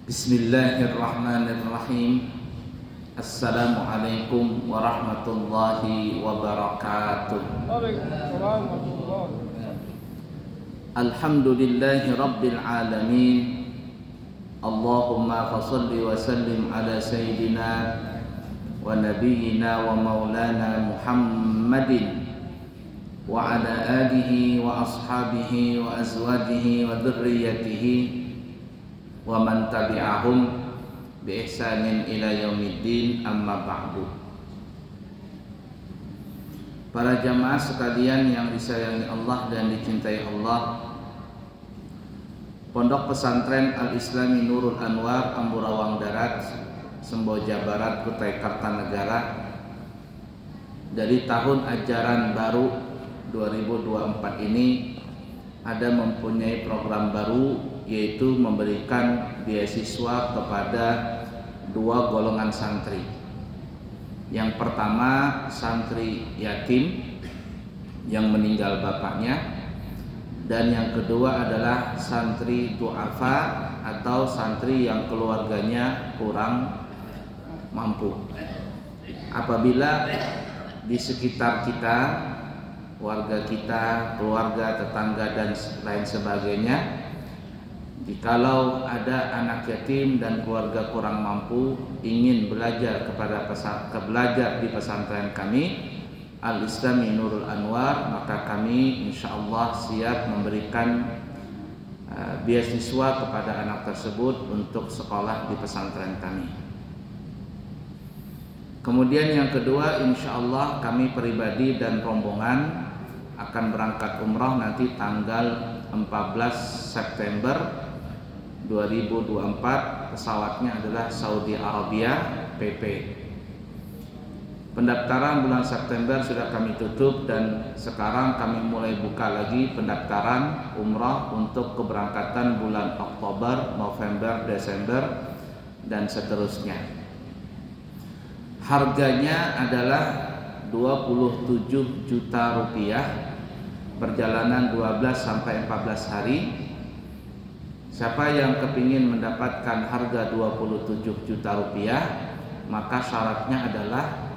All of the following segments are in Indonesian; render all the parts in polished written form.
Bismillahirrahmanirrahim. Assalamualaikum warahmatullahi wabarakatuh. Waalaikumsalam warahmatullahi wabarakatuh. Alhamdulillahi rabbil alamin. Allahumma fassalli wa sallim ala sayyidina wa nabiyyina wa maulana Muhammadin wa ala alihi wa ashabihi wa azwajihi wa dhurriyyatihi wa man tabi'ahum bi ihsanin ila yaumiddin, amma ba'du. Para jamaah sekalian yang disayangi Allah dan dicintai Allah, Pondok Pesantren Al-Islami Nurul Anwar, Amburawang Darat, Semboja Barat, Kutai Kartanegara, dari tahun ajaran baru 2024 ini ada mempunyai program baru, yaitu memberikan beasiswa kepada dua golongan santri. Yang pertama, santri yatim yang meninggal bapaknya, dan yang kedua adalah santri du'afa atau santri yang keluarganya kurang mampu. Apabila di sekitar kita, warga kita, keluarga, tetangga dan lain sebagainya, jikalau ada anak yatim dan keluarga kurang mampu ingin belajar belajar di pesantren kami Al-Islami Nurul Anwar, maka kami insyaallah siap memberikan beasiswa kepada anak tersebut untuk sekolah di pesantren kami. Kemudian yang kedua, insyaallah kami pribadi dan rombongan akan berangkat umrah nanti tanggal 14 September 2024. Pesawatnya adalah Saudi Arabia PP. Pendaftaran bulan September sudah kami tutup, dan sekarang kami mulai buka lagi pendaftaran umrah untuk keberangkatan bulan Oktober, November, Desember dan seterusnya. Harganya adalah 27 juta rupiah, perjalanan 12 sampai 14 hari. Siapa yang kepingin mendapatkan harga 27 juta rupiah, maka syaratnya adalah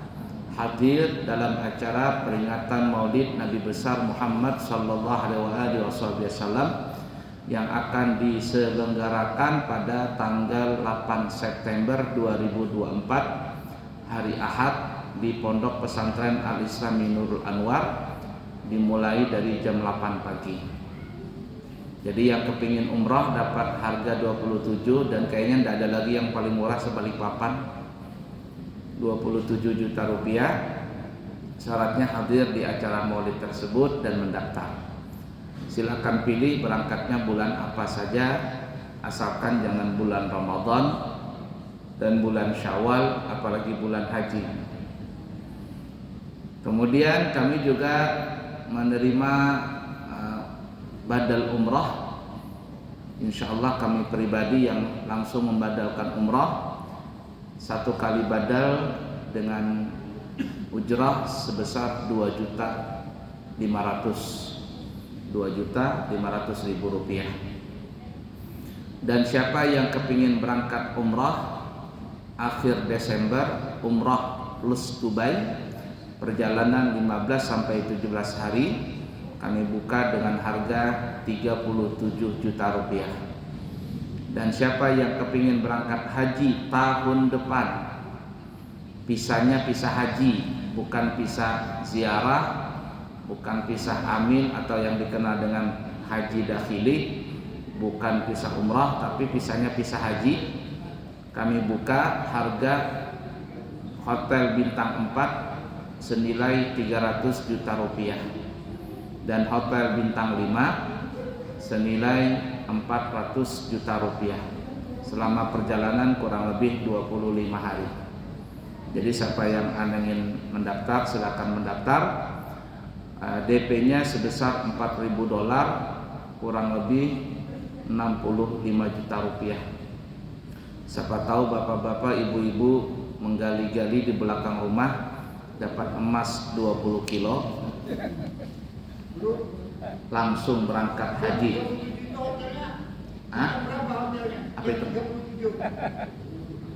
hadir dalam acara peringatan Maulid Nabi besar Muhammad sallallahu alaihi wasallam yang akan diselenggarakan pada tanggal 8 September 2024 hari Ahad di Pondok Pesantren Al-Islami Nurul Anwar, dimulai dari jam 8 pagi. Jadi yang kepingin umrah dapat harga 27, dan kayaknya tidak ada lagi yang paling murah sebalikpapan, 27 juta rupiah. Syaratnya hadir di acara maulid tersebut dan mendaftar. Silakan pilih berangkatnya bulan apa saja, asalkan jangan bulan Ramadan dan bulan Syawal, apalagi bulan haji. Kemudian kami juga menerima badal umrah. Insyaallah kami pribadi yang langsung membadalkan umrah, satu kali badal dengan ujrah sebesar 2.500.000 rupiah. Dan siapa yang kepingin berangkat umrah akhir Desember, umrah plus Dubai, perjalanan 15 sampai 17 hari, kami buka dengan harga 37 juta rupiah. Dan siapa yang kepingin berangkat haji tahun depan, pisahnya pisah haji, bukan pisah ziarah, bukan pisah amin atau yang dikenal dengan haji dakhili, bukan pisah umrah, tapi pisahnya pisah haji, kami buka harga hotel bintang 4 senilai 300 juta rupiah, dan hotel bintang 5 senilai 400 juta rupiah selama perjalanan kurang lebih 25 hari. Jadi siapa yang ingin mendaftar silakan mendaftar. DP-nya sebesar $4.000, kurang lebih 65 juta rupiah. Siapa tahu bapak-bapak, ibu-ibu menggali-gali di belakang rumah dapat emas 20 kilo, langsung berangkat haji. Apa itu?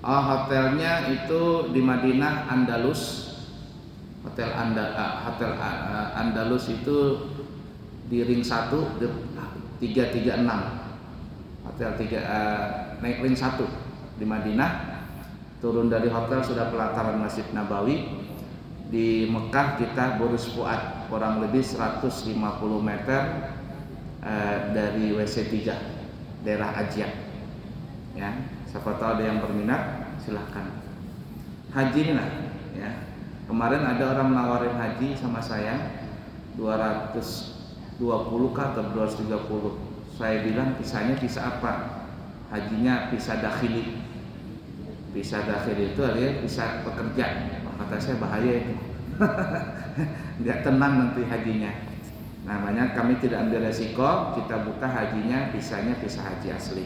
Oh, hotelnya itu di Madinah Andalus. Hotel Andalus itu di ring 1 336. Hotel 3 naik ring 1 di Madinah. Turun dari hotel sudah pelataran Masjid Nabawi. Di Mekah kita Burj Fuad, kurang lebih 150 meter dari WC 3 daerah Ajiat. Ya, siapa tahu ada yang berminat, silahkan. Haji ini lah, ya. Kemarin ada orang menawarin haji sama saya 220 kah atau 230. Saya bilang pisahnya pisah apa? Hajinya pisah dakhili. Pisah dakhili itu artinya pisah pekerja. Kata saya bahaya itu. Nggak tenang nanti hajinya. Namanya kami tidak ambil resiko, kita buka hajinya, pisahnya pisah haji asli.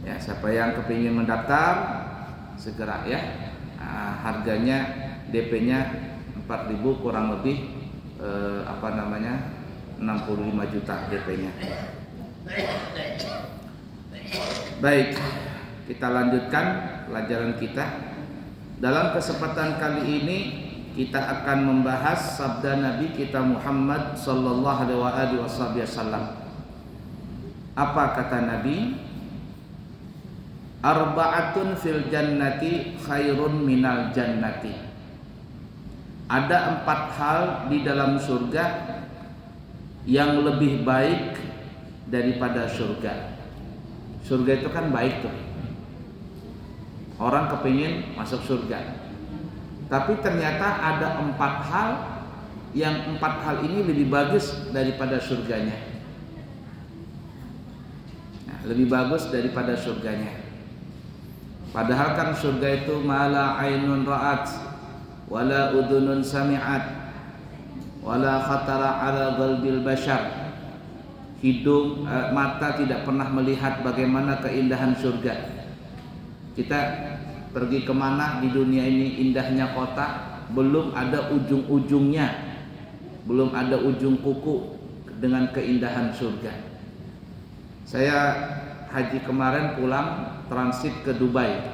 Ya, siapa yang kepingin mendaftar segera ya. Harganya DP-nya 4.000 kurang lebih 65 juta DP-nya. Baik, kita lanjutkan pelajaran kita. Dalam kesempatan kali ini kita akan membahas sabda Nabi kita Muhammad sallallahu alaihi wasallam. Apa kata Nabi? Arba'atun fil jannati khairun minal jannati. Ada 4 hal di dalam surga yang lebih baik daripada surga. Surga itu kan baik tuh. Orang kepingin masuk surga. Tapi ternyata ada 4 hal yang 4 hal ini lebih bagus daripada surganya. Nah, lebih bagus daripada surganya. Padahal kan surga itu mala ainun ra'at wala udhunun sami'at wala khatara ala qalbil bashar. Hidung, mata tidak pernah melihat bagaimana keindahan surga. Kita pergi kemana di dunia ini, indahnya kota, belum ada ujung-ujungnya, belum ada ujung kuku dengan keindahan surga. Saya haji kemarin pulang transit ke Dubai.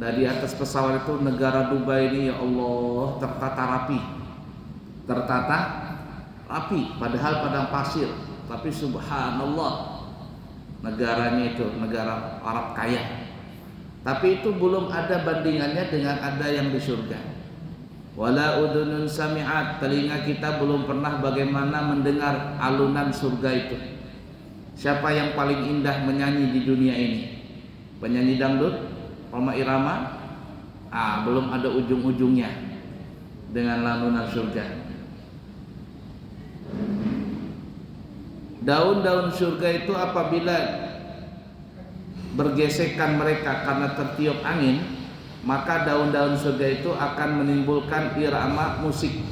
Dari atas pesawat itu negara Dubai ini ya Allah tertata rapi, padahal padang pasir, tapi subhanallah negaranya itu negara Arab kaya. Tapi itu belum ada bandingannya dengan ada yang di surga. Wala udunun sami'at, telinga kita belum pernah bagaimana mendengar alunan surga itu. Siapa yang paling indah menyanyi di dunia ini? Penyanyi dangdut, Roma Irama? Belum ada ujung-ujungnya dengan lalunan surga. Daun-daun surga itu apabila bergesekan mereka karena tertiup angin, maka daun-daun surga itu akan menimbulkan irama musik.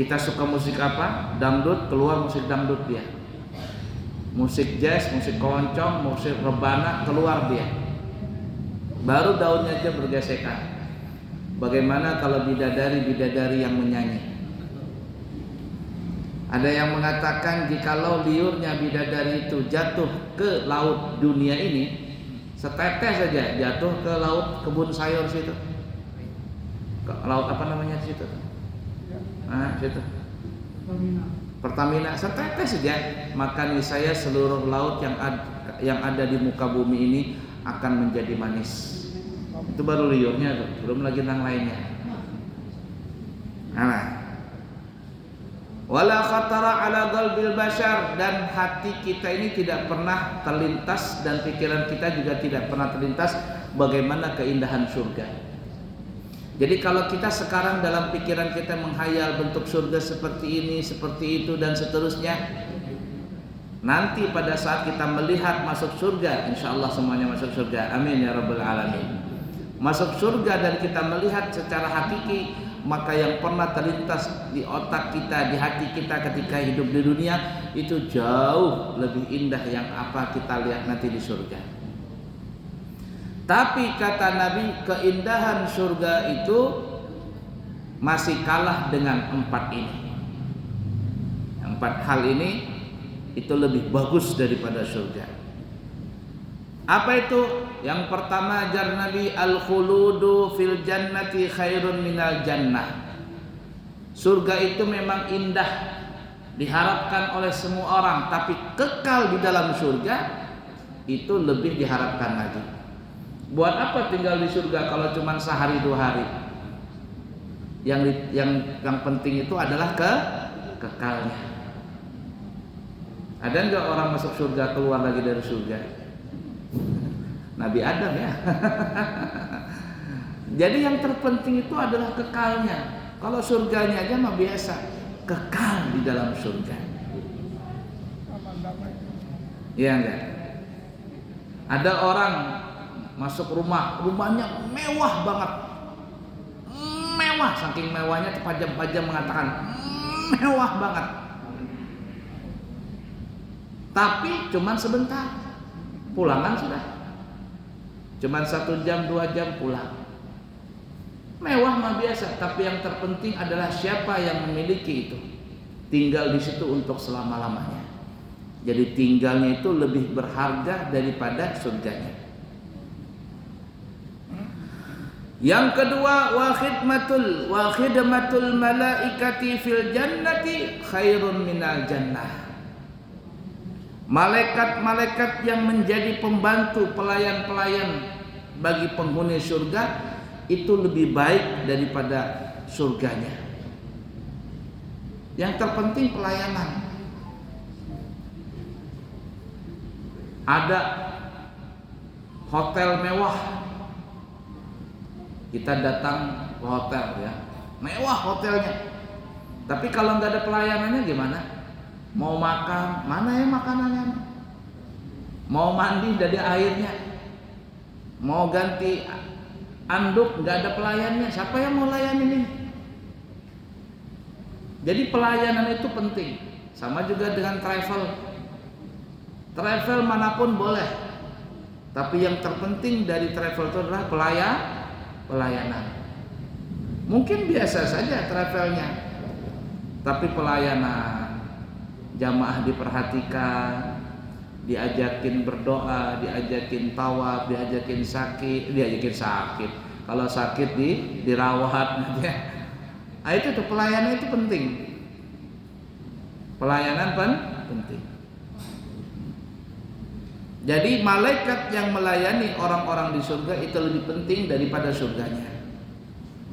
Kita suka musik apa? Dangdut, keluar musik dangdut dia. Musik jazz, musik keroncong, musik rebana, keluar dia. Baru daunnya aja bergesekan. Bagaimana kalau bidadari-bidadari yang menyanyi? Ada yang mengatakan jikalau liurnya bidadari itu jatuh ke laut dunia ini, setetes saja jatuh ke laut kebun sayur situ. Ke laut apa namanya di situ? Situ. Pertamina, setetes saja, maka niscaya seluruh laut yang ada di muka bumi ini akan menjadi manis. Itu baru liurnya tuh, belum lagi yang lainnya. Wala khatara ala qalbil bashar, dan hati kita ini tidak pernah terlintas dan pikiran kita juga tidak pernah terlintas bagaimana keindahan surga. Jadi kalau kita sekarang dalam pikiran kita menghayal bentuk surga seperti ini, seperti itu dan seterusnya, nanti pada saat kita melihat masuk surga, insya Allah semuanya masuk surga, amin ya rabbal alamin. Masuk surga dan kita melihat secara hakiki, maka yang pernah terlintas di otak kita, di hati kita ketika hidup di dunia itu jauh lebih indah yang apa kita lihat nanti di surga. Tapi kata Nabi, keindahan surga itu masih kalah dengan 4 ini. 4 hal ini itu lebih bagus daripada surga. Apa itu? Yang pertama ajar Nabi, al-khuludu fil jannati khairun minal jannah. Surga itu memang indah, diharapkan oleh semua orang, tapi kekal di dalam surga itu lebih diharapkan lagi. Buat apa tinggal di surga kalau cuma sehari 2 hari? Yang penting itu adalah kekalnya. Ada nggak orang masuk surga keluar lagi dari surga? Nabi Adam ya. Jadi yang terpenting itu adalah kekalnya. Kalau surganya aja mah biasa, kekal di dalam surga. Iya enggak? Ada orang masuk rumahnya mewah banget. Mewah, saking mewahnya pajam-pajam mengatakan mewah banget. Tapi cuman sebentar, pulangan sudah. Cuman 1 jam 2 jam pulang. Mewah mah biasa, tapi yang terpenting adalah siapa yang memiliki itu. Tinggal di situ untuk selama-lamanya. Jadi tinggalnya itu lebih berharga daripada surganya. Yang kedua, wa khidmatul malaikati fil jannati khairun minal jannah. Malaikat-malaikat yang menjadi pembantu, pelayan-pelayan bagi penghuni surga itu lebih baik daripada surganya. Yang terpenting pelayanan. Ada hotel mewah, kita datang ke hotel ya, mewah hotelnya. Tapi kalau nggak ada pelayanannya gimana? Mau makan, mana ya makanannya? Mau mandi, nggak ada airnya. Mau ganti anduk, nggak ada pelayannya. Siapa yang mau layan ini? Jadi pelayanan itu penting. Sama juga dengan travel. Travel manapun boleh. Tapi yang terpenting dari travel itu adalah pelayanan. Mungkin biasa saja travelnya, tapi pelayanan. Jamaah diperhatikan, diajakin berdoa, diajakin tawaf, diajakin sakit. Kalau sakit dirawat nanti. Nah, itu tuh pelayanan itu penting. Pelayanan penting. Jadi malaikat yang melayani orang-orang di surga itu lebih penting daripada surganya.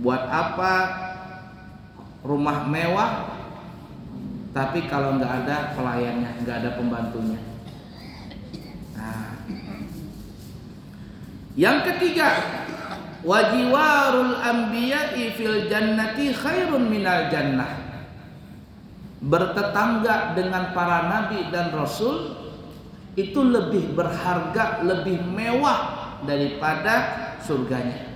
Buat apa rumah mewah tapi kalau nggak ada pelayannya, nggak ada pembantunya? Nah. Yang ketiga, wajiwarul anbiya'i fil jannati khairun minal jannah. Bertetangga dengan para nabi dan rasul itu lebih berharga, lebih mewah daripada surganya.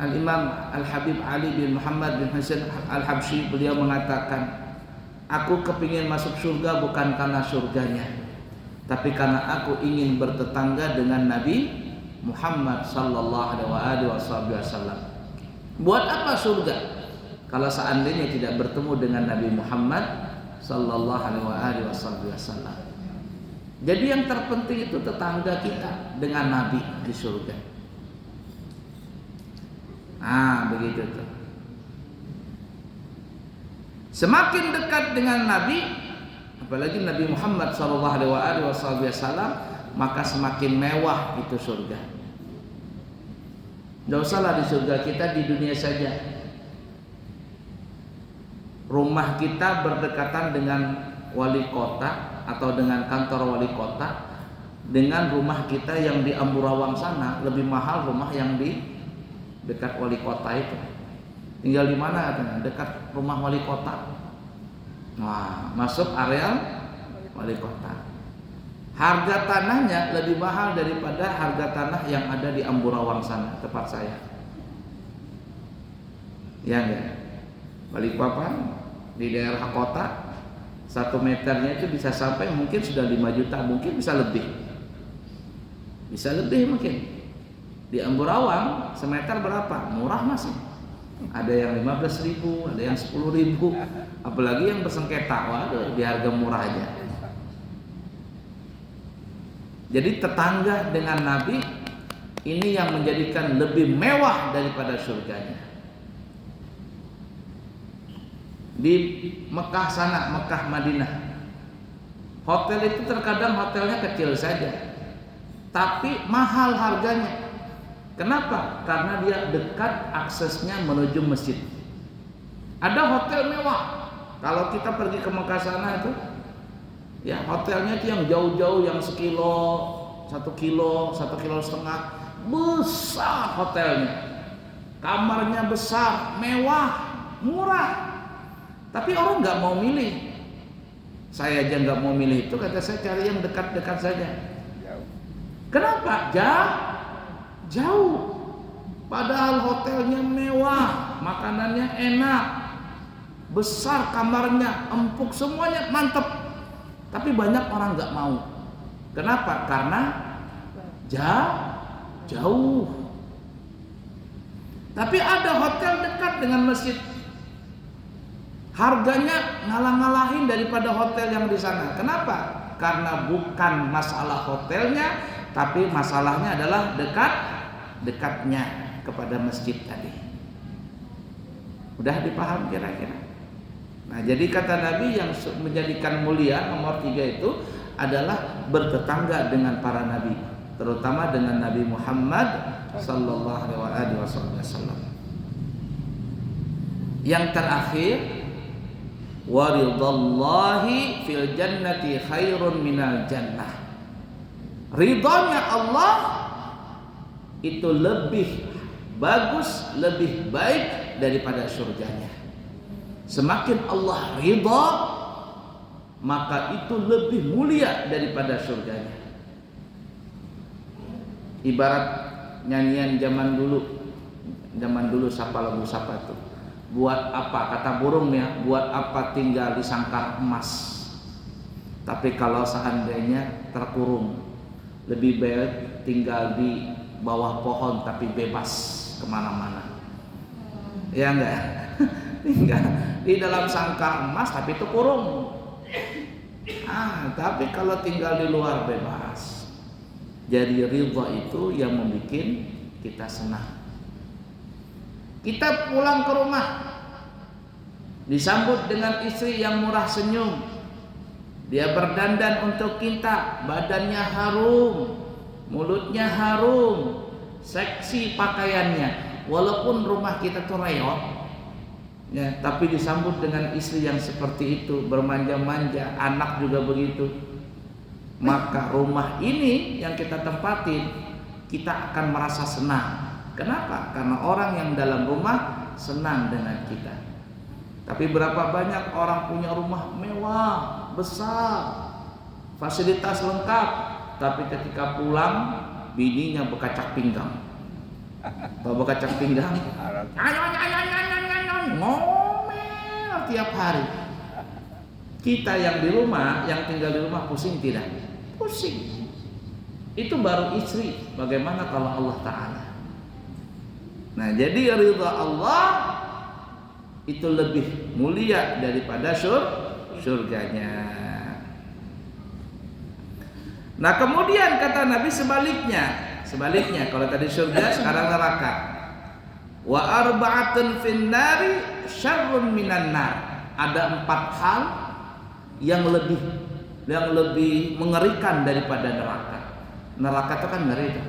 Al-Imam Al-Habib Ali bin Muhammad bin Hasan Al-Habsyi, beliau mengatakan, aku kepingin masuk surga bukan karena surganya, tapi karena aku ingin bertetangga dengan Nabi Muhammad sallallahu alaihi wasallam. Buat apa surga kalau seandainya tidak bertemu dengan Nabi Muhammad sallallahu alaihi wasallam? Jadi yang terpenting itu tetangga kita dengan Nabi di surga. Ah, begitu tuh. Semakin dekat dengan Nabi, apalagi Nabi Muhammad sallallahu alaihi wasallam, maka semakin mewah itu surga. Tidak usahlah di surga kita, di dunia saja. Rumah kita berdekatan dengan wali kota atau dengan kantor wali kota, dengan rumah kita yang di Amburawang sana lebih mahal rumah yang di dekat wali kota itu. Tinggal di mana katanya? Dekat rumah wali kota. Nah, masuk areal wali kota. Harga tanahnya lebih mahal daripada harga tanah yang ada di Amburawang sana, tempat saya. Ya enggak? Balikpapan di daerah kota 1 meternya itu bisa sampai mungkin sudah 5 juta, mungkin bisa lebih. Bisa lebih mungkin. Di Amburawang semeter berapa? Murah masih. Ada yang 15.000, ada yang 10.000. Apalagi yang bersengketa, waduh, di harga murah aja. Jadi tetangga dengan Nabi ini yang menjadikan lebih mewah daripada surganya. Di Mekah sana, Mekah Madinah, hotel itu terkadang hotelnya kecil saja, tapi mahal harganya. Kenapa? Karena dia dekat aksesnya menuju masjid. Ada hotel mewah. Kalau kita pergi ke Mekah sana itu, ya hotelnya itu yang jauh-jauh, yang 1 kilo, 1 kilo, 1,5 kilo, besar hotelnya, kamarnya besar, mewah, murah. Tapi orang nggak mau milih. Saya aja nggak mau milih itu, kata saya cari yang dekat-dekat saja. Kenapa? Jauh. Padahal hotelnya mewah, makanannya enak, besar kamarnya, empuk, semuanya mantep. Tapi banyak orang nggak mau. Kenapa? Karena jauh. Tapi ada hotel dekat dengan masjid, harganya ngalah-ngalahin daripada hotel yang di sana. Kenapa? Karena bukan masalah hotelnya, tapi masalahnya adalah dekatnya kepada masjid tadi. Udah dipaham kira-kira? Nah, jadi kata Nabi yang menjadikan mulia nomor 3 itu adalah bertetangga dengan para nabi, terutama dengan Nabi Muhammad sallallahu alaihi wasallam. Yang terakhir, waridallahi fil jannati khairun minal jannah. Ridhonya Allah itu lebih bagus, lebih baik daripada surganya. Semakin Allah ridha, maka itu lebih mulia daripada surganya. Ibarat nyanyian zaman dulu siapa lagu siapa itu? Buat apa, kata burung ya, buat apa tinggal di sangkar emas, tapi kalau seandainya terkurung, lebih baik tinggal di bawah pohon tapi bebas kemana-mana. Ya enggak? Tinggal di dalam sangkar emas tapi itu kurung. Tapi kalau tinggal di luar bebas. Jadi ridha itu yang membuat kita senang. Kita pulang ke rumah, disambut dengan istri yang murah senyum. Dia berdandan untuk kita, badannya harum, mulutnya harum, seksi pakaiannya. Walaupun rumah kita tuh reot, ya, tapi disambut dengan istri yang seperti itu, bermanja-manja, anak juga begitu. Maka rumah ini yang kita tempatin, kita akan merasa senang. Kenapa? Karena orang yang dalam rumah senang dengan kita. Tapi berapa banyak orang punya rumah mewah, besar, fasilitas lengkap, tapi ketika pulang bininya bekacak pinggang. Bawa bekacak pinggang, ngomel tiap hari. Kita yang di rumah, yang tinggal di rumah pusing tidak? Pusing. Itu baru istri. Bagaimana kalau Allah Ta'ala? Nah, jadi ridha Allah itu lebih mulia daripada surganya. Nah, kemudian kata Nabi sebaliknya, kalau tadi surga, sekarang neraka. Wa arba'atun finnari syarrun minan nar. Ada 4 hal yang lebih mengerikan daripada neraka. Neraka itu kan ngeri itu.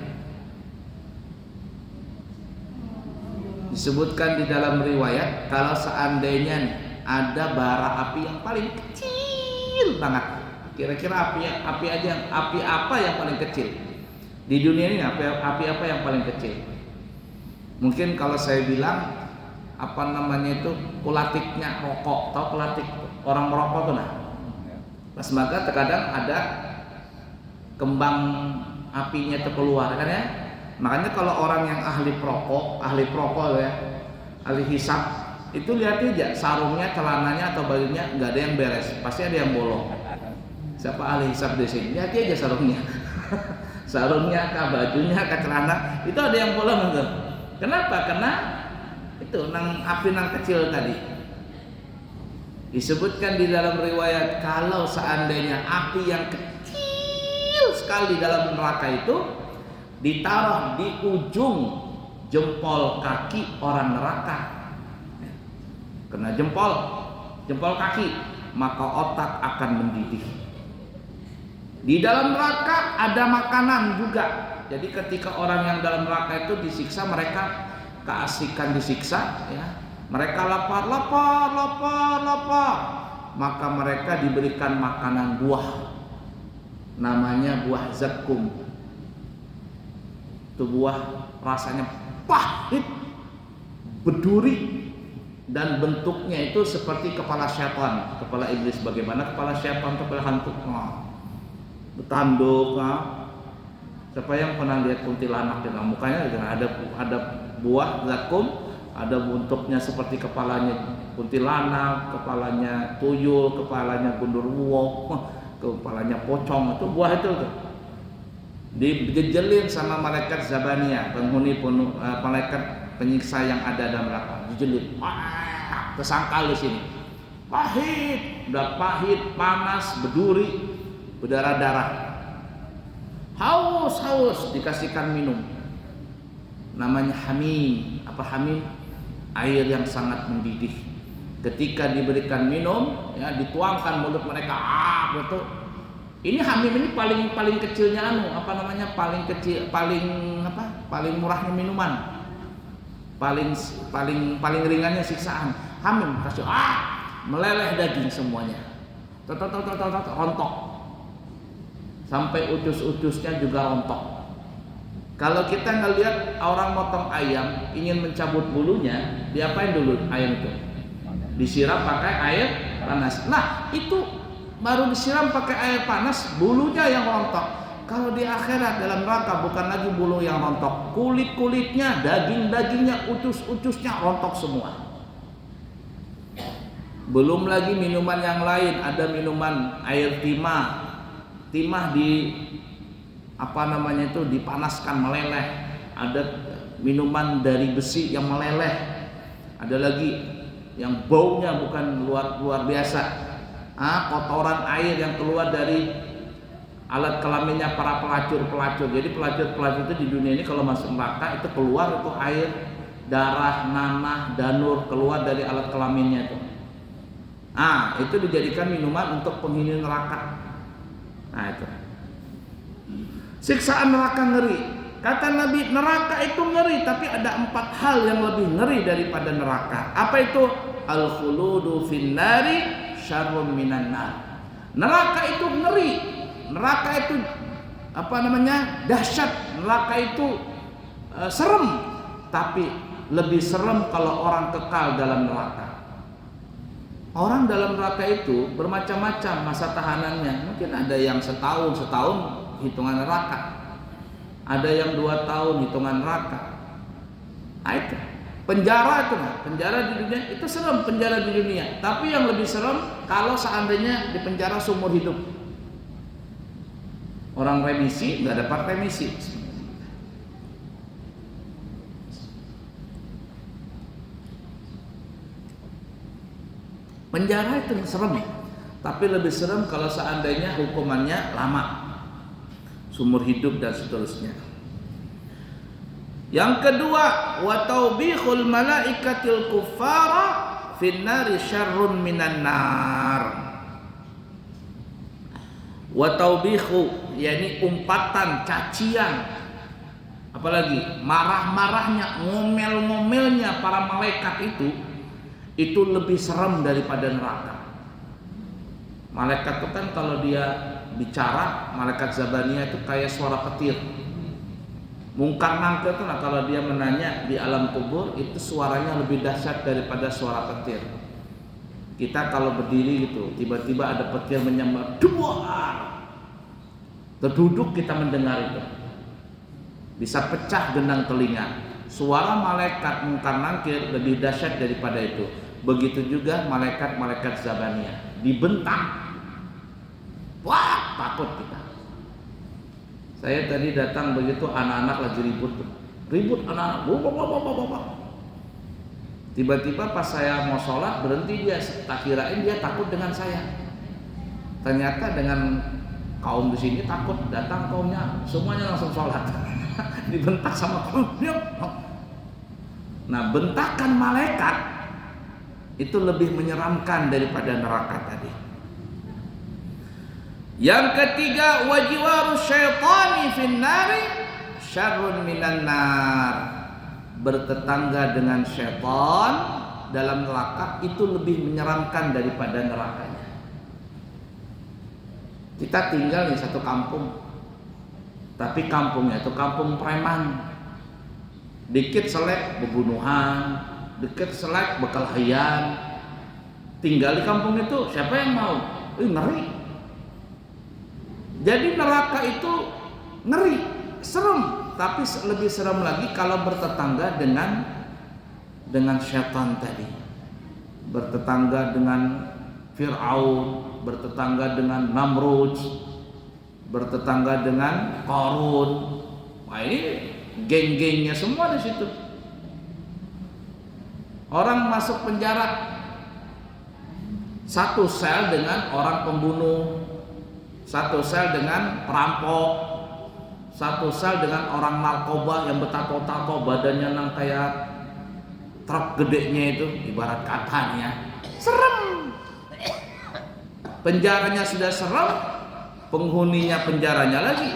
Disebutkan di dalam riwayat, kalau seandainya ada bara api yang paling kecil banget, kira-kira api apa yang paling kecil di dunia ini? Api apa yang paling kecil? Mungkin kalau saya bilang apa namanya itu, kulatiknya rokok. Tahu kulatik orang merokok tuh, nah pas maka terkadang ada kembang apinya itu keluar kan ya. Makanya kalau orang yang ahli perokok ya, ahli hisap, itu lihat aja sarungnya, celananya atau bajunya nggak ada yang beres, pasti ada yang bolong. Siapa ahli hisap di sini? Lihat aja sarungnya, sarungnya, bajunya, celana, itu ada yang bolong enggak? Kenapa? Karena Itu nang api nang kecil tadi. Disebutkan di dalam riwayat kalau seandainya api yang kecil sekali dalam neraka itu ditaruh di ujung jempol kaki orang neraka, kena jempol kaki, maka otak akan mendidih. Di dalam neraka ada makanan juga. Jadi ketika orang yang dalam neraka itu disiksa, mereka keasikan disiksa, ya. Mereka lapar, maka mereka diberikan makanan buah, namanya buah zakum. Itu buah rasanya pahit, berduri, dan bentuknya itu seperti kepala syaitan, kepala iblis. Bagaimana kepala syaitan, kepala hantu, bertanduk. Siapa yang pernah lihat kuntilanak dengan mukanya? Ada buah zakum, ada bentuknya seperti kepalanya kuntilanak, kepalanya tuyul, kepalanya gundurwo, kepalanya pocong. Itu buah itu tuh. Dijejelin sama malaikat Zabaniyah, malaikat penyiksa yang ada dalam neraka. Dijelin, tersangkal di sini. Pahit, udah pahit, panas, berduri, berdarah-darah. Haus, dikasihkan minum. Namanya hamim. Apa hamim? Air yang sangat mendidih. Ketika diberikan minum, ya, dituangkan mulut mereka, betul. Ini hamim ini paling kecilnya paling kecil, paling murahnya minuman. Paling ringannya siksaan. Hamim kasih meleleh daging semuanya. Rontok. Sampai utus-utusnya juga rontok. Kalau kita ngelihat orang motong ayam ingin mencabut bulunya, diapain dulu ayam itu? Disiram pakai air panas. Nah, itu baru disiram pakai air panas, bulunya yang rontok. Kalau di akhirat dalam neraka bukan lagi bulu yang rontok, kulit-kulitnya, daging-dagingnya, utus-utusnya rontok semua. Belum lagi minuman yang lain, ada minuman air timah. Timah dipanaskan meleleh. Ada minuman dari besi yang meleleh. Ada lagi yang baunya bukan luar biasa. Kotoran air yang keluar dari alat kelaminnya para pelacur. Jadi pelacur itu di dunia ini kalau masuk neraka itu keluar itu air, darah, nanah, danur keluar dari alat kelaminnya itu. Itu dijadikan minuman untuk penghuni neraka. Itu siksaan neraka ngeri. Kata Nabi, neraka itu ngeri, tapi ada 4 hal yang lebih ngeri daripada neraka. Apa itu? Al-khuludu finnari syarrun minan nar. Neraka itu ngeri. Neraka itu dahsyat. Neraka itu serem, tapi lebih serem kalau orang kekal dalam neraka. Orang dalam neraka itu bermacam-macam masa tahanannya. Mungkin ada yang setahun hitungan neraka. Ada yang 2 tahun hitungan neraka. Itu penjara penjara di dunia itu serem, penjara di dunia. Tapi yang lebih serem kalau seandainya di penjara seumur hidup. Orang remisi nggak dapat remisi. Penjara itu serem, tapi lebih serem kalau seandainya hukumannya lama, seumur hidup dan seterusnya. Yang kedua, wa taubihul malaikatil kuffara finnari syarrun minan nar. Wa taubihu, yakni umpatan, cacian, apalagi marah-marahnya, ngomel-ngomelnya para malaikat itu lebih serem daripada neraka. Malaikat itu kan kalau dia bicara, malaikat Zabaniyah itu kayak suara petir. Mungkar Nangkir itu kalau dia menanya di alam kubur itu suaranya lebih dahsyat daripada suara petir. Kita kalau berdiri gitu, tiba-tiba ada petir menyambar, duar. Terduduk kita mendengar itu, bisa pecah gendang telinga. Suara malaikat Mungkar Nangkir lebih dahsyat daripada itu. Begitu juga malaikat-malaikat Zabaniyah, dibentak. Wah, takut kita. Saya tadi datang begitu anak-anak lagi ribut anak-anak. Tiba-tiba pas saya mau sholat berhenti dia, tak kirain dia takut dengan saya. Ternyata dengan kaum di sini takut, datang kaumnya semuanya langsung sholat. Dibentak sama kaum. Nah, bentakan malaikat itu lebih menyeramkan daripada neraka tadi. Yang ketiga, wajiwaru syaitani finnari syarrun minan nar. Bertetangga dengan syaitan dalam neraka itu lebih menyeramkan daripada nerakanya. Kita tinggal di satu kampung, tapi kampungnya itu kampung preman. Dikit selek pembunuhan, dikit selek bekelahian. Tinggal di kampung itu siapa yang mau? Ngeri. Jadi neraka itu ngeri, serem. Tapi lebih serem lagi kalau bertetangga dengan syaitan tadi. Bertetangga dengan Fir'aun, bertetangga dengan Namrud, bertetangga dengan Qarun. Wah, ini geng-gengnya semua di situ. Orang masuk penjara satu sel dengan orang pembunuh, satu sel dengan perampok, satu sel dengan orang narkoba yang betato-tato badannya nang kayak truk gedenya itu, ibarat katanya serem. Penjaranya sudah serem, penghuninya penjaranya lagi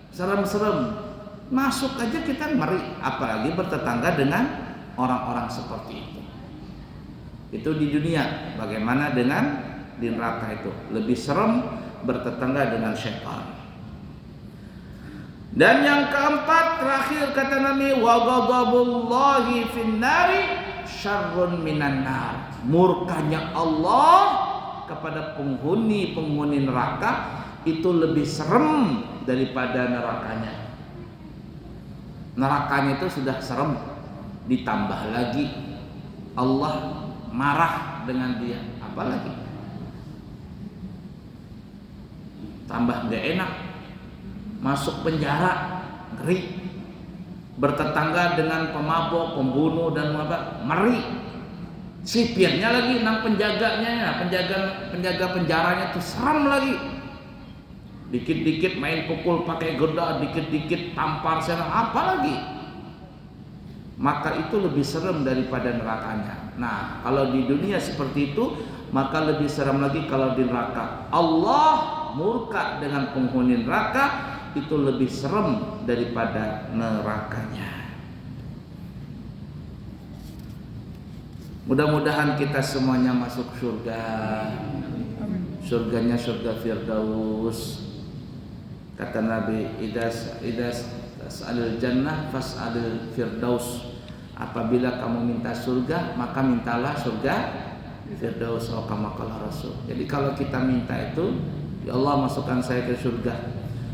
serem-serem. Masuk aja kita ngeri, apalagi bertetangga dengan orang-orang seperti itu. Itu di dunia. Bagaimana dengan di neraka itu? Lebih serem bertetangga dengan syaitan. Dan yang keempat, terakhir kata Nabi, wa ghadabullahi finnari syarrun minan nar. Murkanya Allah kepada penghuni neraka itu lebih serem daripada nerakanya. Nerakanya itu sudah serem, ditambah lagi Allah marah dengan dia, apalagi tambah gak enak. Masuk penjara ngeri, bertetangga dengan pemabok, pembunuh dan apa, ngeri. Sipirnya lagi nang penjaganya, penjaga penjaranya tuh serem lagi. Dikit-dikit main pukul pakai goda, dikit-dikit tampar serang, apa lagi? Maka itu lebih serem daripada nerakanya. Nah, kalau di dunia seperti itu, maka lebih serem lagi kalau di neraka. Allah murka dengan penghuni neraka, itu lebih serem daripada nerakanya. Mudah-mudahan kita semuanya masuk surga. Surganya surga Firdaus. Kata Nabi, idas tas'alul jannah fas'alul firdaus. Apabila kamu minta surga, maka mintalah surga Firdaus, atau kama qala Rasul. Jadi kalau kita minta itu, ya Allah masukkan saya ke surga.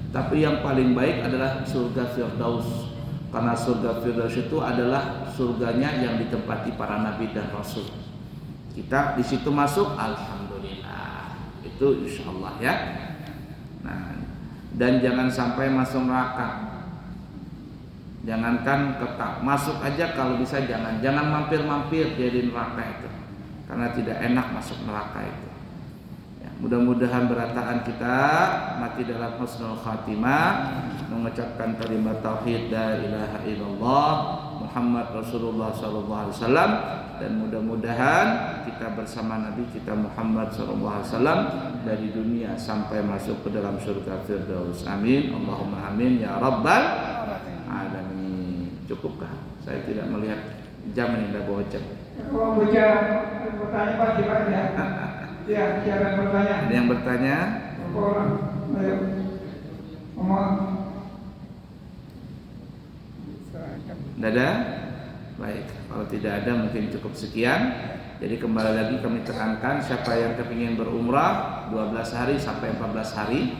Tapi yang paling baik adalah surga Firdaus, karena surga Firdaus itu adalah surganya yang ditempati para nabi dan rasul. Kita di situ masuk, alhamdulillah. Itu insyaallah ya. Nah, dan jangan sampai masuk neraka. Jangankan ketak, masuk aja kalau bisa jangan mampir-mampir jadi neraka itu, karena tidak enak masuk neraka itu. Mudah-mudahan berataan kita mati dalam husnul khatimah, mengucapkan kalimat tauhid la ilaha illallah Muhammad Rasulullah sallallahu alaihi wasallam, dan mudah-mudahan kita bersama Nabi kita Muhammad sallallahu alaihi wasallam dari dunia sampai masuk ke dalam surga Firdaus. Amin. Allahumma amin ya rabbal alamin. Cukupkah? Saya tidak melihat jam ini, dah bawa jam. Kalau baca pertanyaan pasti ya. Ya, siapa yang bertanya? Ada yang bertanya? Orang, ayo, ngomong. Tidak ada? Baik, kalau tidak ada mungkin cukup sekian. Jadi kembali lagi kami tekankan, siapa yang kepingin berumrah 12 hari sampai 14 hari,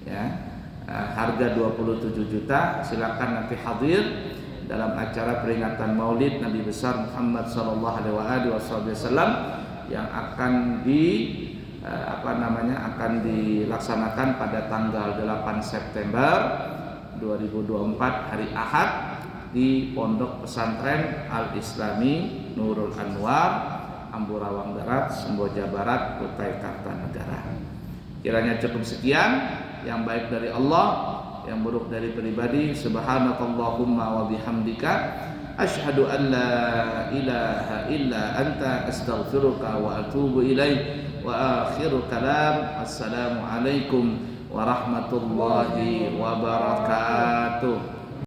ya, harga 27 juta, silakan nanti hadir dalam acara peringatan Maulid Nabi besar Muhammad sallallahu alaihi wasallam yang akan akan dilaksanakan pada tanggal 8 September 2024 hari Ahad di Pondok Pesantren Al-Islami Nurul Anwar, Amburawang Barat, Semboja Barat, Kutai Kartanegara. Kiranya cukup sekian, yang baik dari Allah, yang buruk dari pribadi. Subhanakallahumma wa bihamdika asyhadu an la ilaha illa anta astaghfiruka wa atubu ilaik. Wa akhiru kalam, assalamualaikum warahmatullahi wabarakatuh.